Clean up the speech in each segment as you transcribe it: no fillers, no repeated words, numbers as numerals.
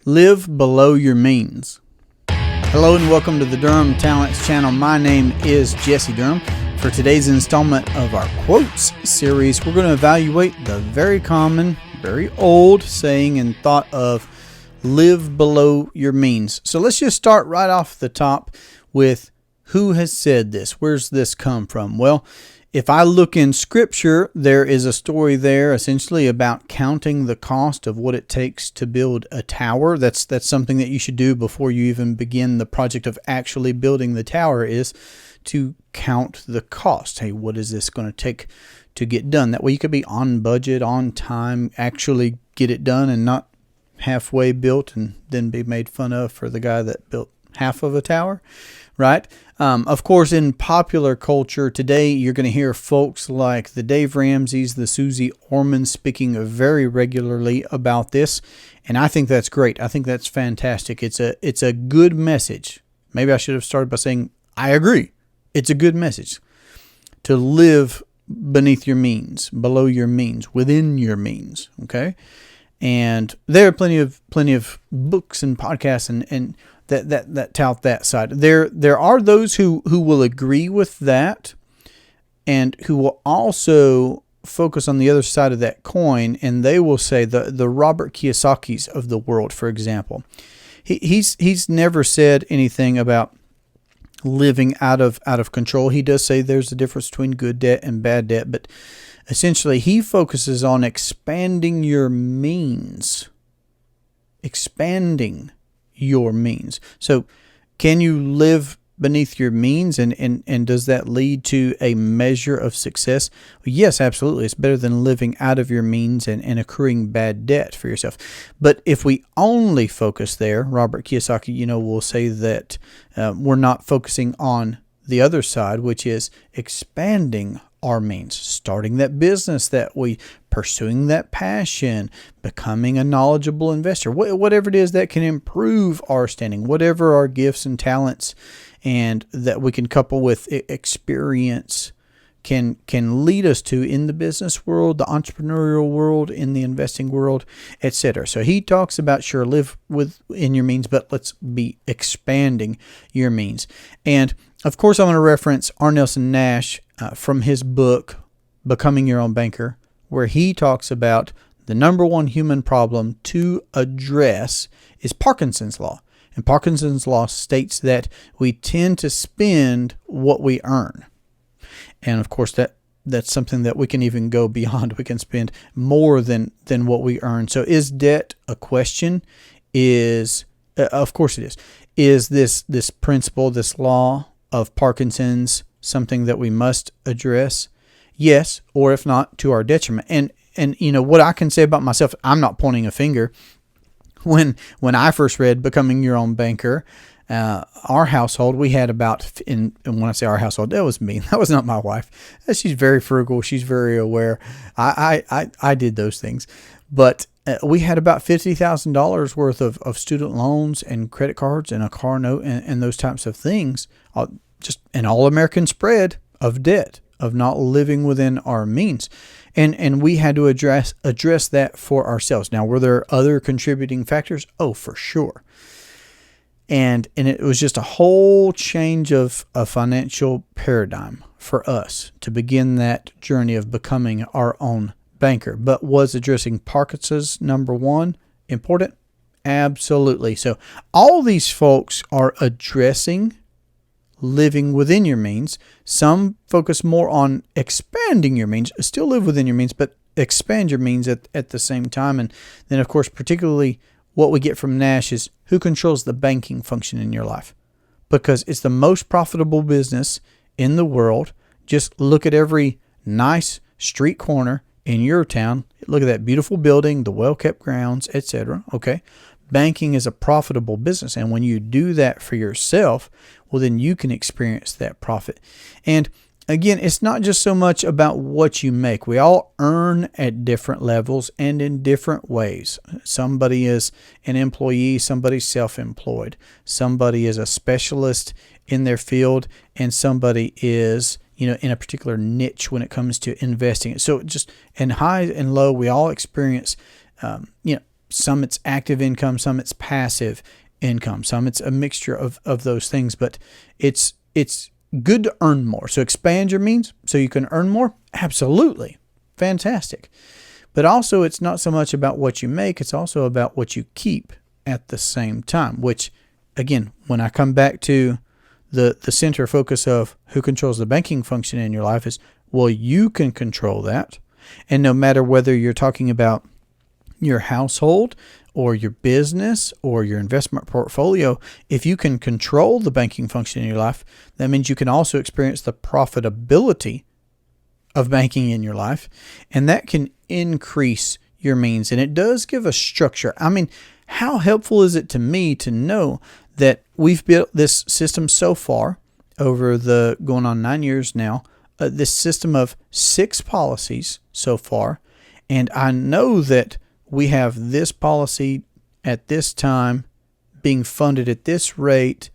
Live below your means. Hello and welcome to the Durham Talents channel. My name is Jesse Durham. For today's installment of our quotes series, we're going to evaluate the very common, very old saying and thought of live below your means. So let's just start right off the top with who has said this. Where's this come from? Well, if I look in Scripture, there is a story there essentially about counting the cost of what it takes to build a tower. That's something that you should do before you even begin the project of actually building the tower, is to count the cost. Hey, what is this going to take to get done? That way you could be on budget, on time, actually get it done and not halfway built and then be made fun of for the guy that built half of a tower, right? Of course, in popular culture today, you're going to hear folks like the Dave Ramseys, the Susie Orman speaking very regularly about this, and I think that's great. I think that's fantastic. It's a good message. Maybe I should have started by saying I agree. It's a good message to live beneath your means, below your means, within your means. Okay, and there are plenty of books and podcasts and that tout that side. There are those who will agree with that and who will also focus on the other side of that coin, and they will say the Robert Kiyosakis of the world, for example. He's never said anything about living out of control. He does say there's a difference between good debt and bad debt, but essentially he focuses on expanding your means. Expanding your means. So can you live beneath your means, and does that lead to a measure of success? Well, yes, absolutely. It's better than living out of your means and accruing bad debt for yourself. But if we only focus there, Robert Kiyosaki, will say that we're not focusing on the other side, which is expanding our means, starting that business that we pursuing that passion, becoming a knowledgeable investor, whatever it is that can improve our standing, whatever our gifts and talents and that we can couple with experience can lead us to in the business world, the entrepreneurial world, in the investing world, etc. So he talks about, sure, live within your means, but let's be expanding your means. And of course, I'm going to reference R. Nelson Nash from his book, Becoming Your Own Banker, where he talks about the number one human problem to address is Parkinson's law. And Parkinson's law states that we tend to spend what we earn. And of course, that's something that we can even go beyond. We can spend more than what we earn. So is debt a question? Of course it is. Is this principle, this law of Parkinson's, something that we must address? Yes, or if not, to our detriment. And what I can say about myself, I'm not pointing a finger. When I first read Becoming Your Own Banker, our household, we had about, and when I say our household, that was me. That was not my wife. She's very frugal. She's very aware. I did those things. But we had about $50,000 worth of student loans and credit cards and a car note and those types of things. Just an all-American spread of debt, of not living within our means. And we had to address that for ourselves. Now, were there other contributing factors? Oh, for sure. And it was just a whole change of a financial paradigm for us to begin that journey of becoming our own banker. But was addressing Parkinson's number one important? Absolutely. So all these folks are addressing living within your means. Some focus more on expanding your means, still live within your means, but expand your means at the same time. And then, of course, particularly what we get from Nash is who controls the banking function in your life, because it's the most profitable business in the world. Just look at every nice street corner in your town. Look at that beautiful building, the well-kept grounds, etc. Okay. Banking is a profitable business. And when you do that for yourself, well, then you can experience that profit. And again, it's not just so much about what you make. We all earn at different levels and in different ways. Somebody is an employee, somebody's self-employed. Somebody is a specialist in their field, and somebody is, in a particular niche when it comes to investing. So just in high and low, we all experience, some it's active income, some it's passive income, some it's a mixture of those things, but it's good to earn more. So expand your means so you can earn more. Absolutely. Fantastic. But also it's not so much about what you make, it's also about what you keep at the same time, which again, when I come back to the center focus of who controls the banking function in your life is, well, you can control that. And no matter whether you're talking about your household or your business or your investment portfolio, if you can control the banking function in your life, that means you can also experience the profitability of banking in your life, and that can increase your means. And it does give a structure. I mean, how helpful is it to me to know that we've built this system so far over the going on 9 years now, this system of 6 policies so far, and I know that we have this policy at this time being funded at this rate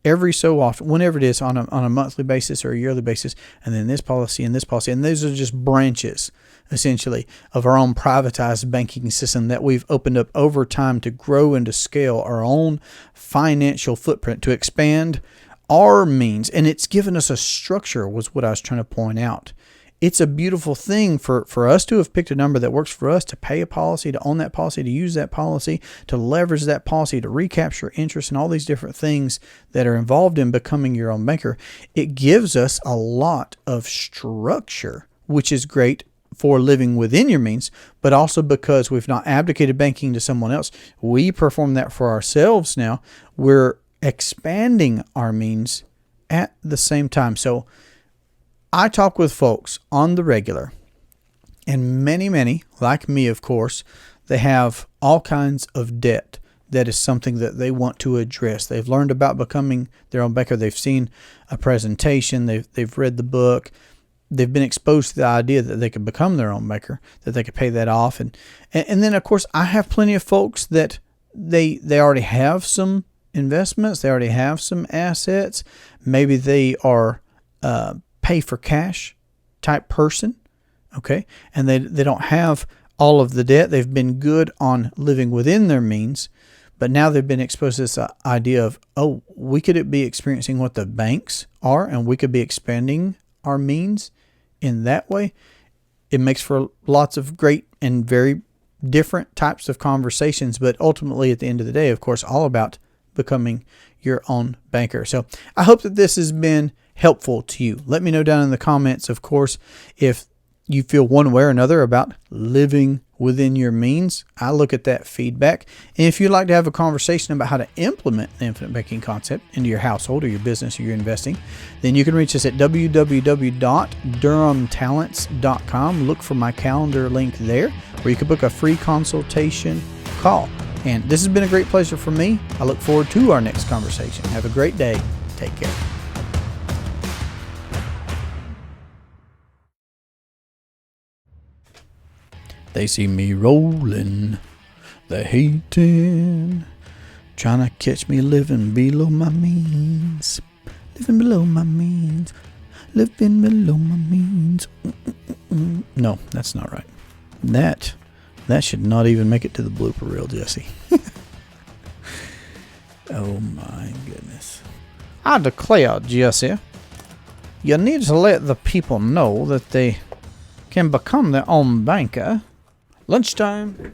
every so often, whenever it is on a monthly basis or a yearly basis, and then this policy and this policy. And those are just branches, essentially, of our own privatized banking system that we've opened up over time to grow and to scale our own financial footprint, to expand our means. And it's given us a structure, was what I was trying to point out. It's a beautiful thing for us to have picked a number that works for us, to pay a policy, to own that policy, to use that policy, to leverage that policy, to recapture interest, and all these different things that are involved in becoming your own banker. It gives us a lot of structure, which is great for living within your means, but also because we've not abdicated banking to someone else. We perform that for ourselves now. We're expanding our means at the same time. So I talk with folks on the regular, and many, like me, of course, they have all kinds of debt. That is something that they want to address. They've learned about becoming their own banker. They've seen a presentation. They've read the book. They've been exposed to the idea that they could become their own banker, that they could pay that off. And then, of course, I have plenty of folks that they already have some investments. They already have some assets. Maybe they are pay for cash type person, okay? And they don't have all of the debt. They've been good on living within their means, but now they've been exposed to this idea of, oh, we could be experiencing what the banks are, and we could be expanding our means in that way. It makes for lots of great and very different types of conversations, but ultimately at the end of the day, of course, all about becoming your own banker. So I hope that this has been helpful to you. Let me know down in the comments, of course, if you feel one way or another about living within your means. I look at that feedback. And if you'd like to have a conversation about how to implement the infinite banking concept into your household or your business or your investing, then you can reach us at www.durhamtalents.com. Look for my calendar link there, where you can book a free consultation call. And this has been a great pleasure for me. I look forward to our next conversation. Have a great day. Take care. They see me rolling, they hating, trying to catch me living below my means, living below my means, living below my means. No, that's not right. That should not even make it to the blooper reel, Jesse. Oh my goodness. I declare, Jesse, you need to let the people know that they can become their own banker. Lunchtime.